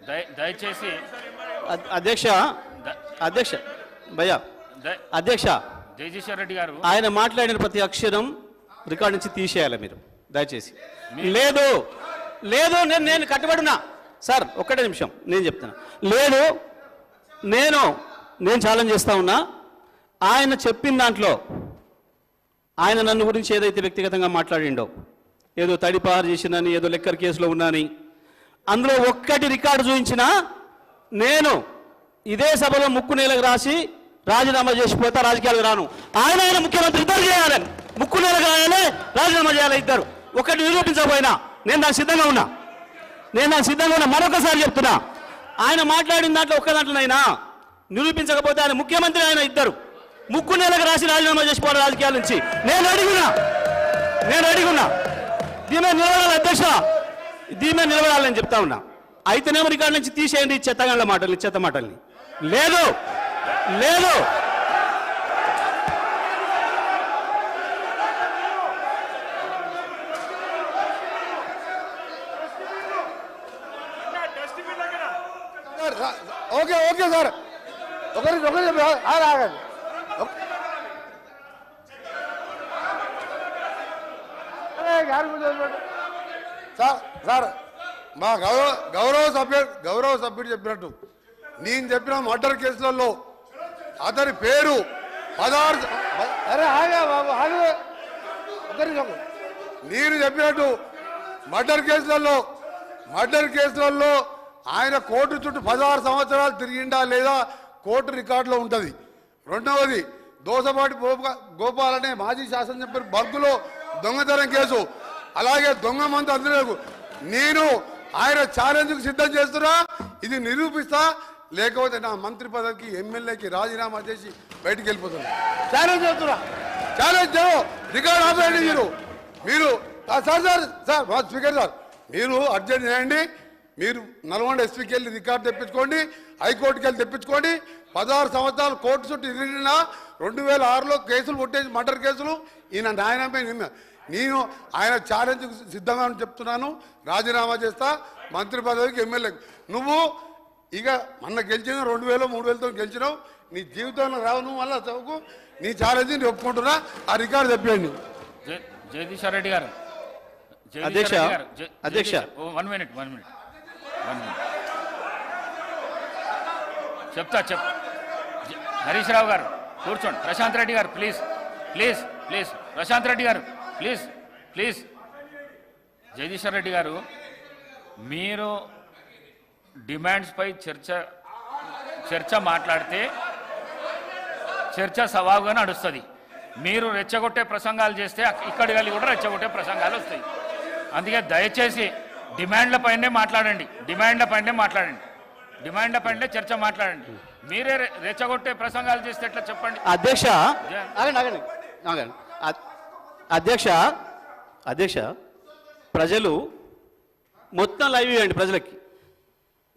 దయచేసి అధ్యక్ష అధ్యక్ష భయ్యా అధ్యక్ష జయజేశ్వర్ రెడ్డి గారు ఆయన మాట్లాడిన ప్రతి అక్షరం రికార్డ్ నుంచి తీసేయాలి మీరు దయచేసి. లేదు లేదు నేను కట్టుబడినా సార్ ఒక్కటే నిమిషం నేను చెప్తున్నా. లేదు నేను ఛాలెంజ్ చేస్తా ఉన్నా. ఆయన చెప్పిన దాంట్లో ఆయన నన్ను గురించి ఏదైతే వ్యక్తిగతంగా మాట్లాడిండో, ఏదో తడిపారు చేసినని, ఏదో లెక్కర్ కేసులో ఉన్నాని, అందులో ఒక్కటి రికార్డు చూపించినా నేను ఇదే సభలో ముక్కు నేలకు రాసి రాజీనామా చేసిపోతా, రాజకీయాలకు రాను. ఆయన ముఖ్యమంత్రి ఇద్దరు చేయాలని, ముక్కు నేలకు రాయాలి, రాజీనామా చేయాలి ఇద్దరు. ఒకటి నిరూపించకపోయినా నేను దానికి సిద్ధంగా ఉన్నా. మరొకసారి చెప్తున్నా, ఆయన మాట్లాడిన దాంట్లో ఒక్క దాంట్లోనైనా నిరూపించకపోతే ఆయన ముఖ్యమంత్రి, ఆయన ఇద్దరు ముక్కు నేలకు రాసి రాజీనామా చేసిపోవాలి రాజకీయాల నుంచి. నేను అడిగున్నా దీని మీద నిలబడాలి అధ్యక్ష, దీని మీద నిలబడాలని చెప్తా ఉన్నా. అయితేనేమో రికార్డు నుంచి తీసేయండి ఈ చెత్తగాళ్ళ మాటల్ని, చెత్త మాటల్ని. లేదు ఓకే ఓకే సార్, ఒకరికి ఆగండి. సార్ మా గౌరవ సభ్యుడు చెప్పినట్టు, నేను చెప్పిన మర్డర్ కేసులలో అతని పేరు 16. నేను చెప్పినట్టు మర్డర్ కేసులలో ఆయన కోర్టు చుట్టూ 16 సంవత్సరాలు తిరిగిండా లేదా కోర్టు రికార్డులో ఉంటుంది. రెండవది దోసపాటి గోపాల్ అనే మాజీ శాసనసభ్యుడు బర్గులో దొంగతనం కేసు, అలాగే దొంగ మంది అందరూ నేను ఆయన ఛాలెంజ్కు సిద్ధం చేస్తున్నా. ఇది నిరూపిస్తా, లేకపోతే నా మంత్రి పదవికి ఎమ్మెల్యేకి రాజీనామా చేసి బయటికి వెళ్ళిపోతున్నా. ఛాలెంజ్ చేస్తున్నా, రికార్డు ఆపేయండి మీరు సార్ మా స్పీకర్ సార్, మీరు అర్జెంట్ చేయండి. మీరు నల్గొండ ఎస్పీకి వెళ్ళి రికార్డు తెప్పించుకోండి, హైకోర్టుకి వెళ్ళి తెప్పించుకోండి. 16 సంవత్సరాలు కోర్టు చుట్టూ తిరిగినా 2006లో కేసులు కొట్టేసి మర్డర్ కేసులు ఈయన న్యాయమే. నేను ఆయన ఛాలెంజ్ సిద్ధంగా చెప్తున్నాను, రాజీనామా చేస్తా మంత్రి పదవికి ఎమ్మెల్యేకి. నువ్వు ఇక మొన్న గెలిచిన 2000 3000తో గెలిచినావు, నీ జీవితంలో రావు. నువ్వు మళ్ళీ చదువుకు, నీ ఛాలెంజ్ నేను ఒప్పుకుంటున్నా. ఆ రికార్డు తెప్పియండి. జగదీశ్వర్ రెడ్డి గారు అధ్యక్ష 1 మినిట్ చెప్తా. హరీష్ రావు గారు కూర్చోండి. ప్రశాంత్ రెడ్డి గారు ప్లీజ్ ప్రశాంత్ రెడ్డి గారు ప్లీజ్. జగదీశ్వర్ రెడ్డి గారు, మీరు డిమాండ్స్ పై చర్చ మాట్లాడితే చర్చ సవాలుగా నడుస్తుంది. మీరు రెచ్చగొట్టే ప్రసంగాలు చేస్తే ఇక్కడి వెళ్ళి కూడా రెచ్చగొట్టే ప్రసంగాలు వస్తాయి. అందుకే దయచేసి డిమాండ్ల పైనే మాట్లాడండి, డిమాండ్ల పైనే చర్చ మాట్లాడండి. మీరే రెచ్చగొట్టే ప్రసంగాలు చేస్తే ఎట్లా చెప్పండి. అధ్యక్ష ప్రజలు మొత్తం లైవ్ ఇవ్వండి ప్రజలకి.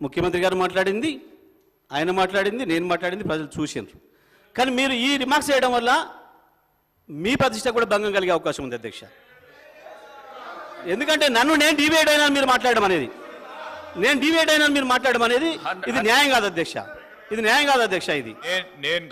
ముఖ్యమంత్రి గారు మాట్లాడింది, ఆయన మాట్లాడింది, నేను మాట్లాడింది ప్రజలు చూసినారు. కానీ మీరు ఈ రిమార్క్స్ చేయడం వల్ల మీ ప్రతిష్ట కూడా భంగం కలిగే అవకాశం ఉంది అధ్యక్ష. ఎందుకంటే నేను డివేట్ అయినా మీరు మాట్లాడడం అనేది, ఇది న్యాయం కాదు అధ్యక్ష, ఇది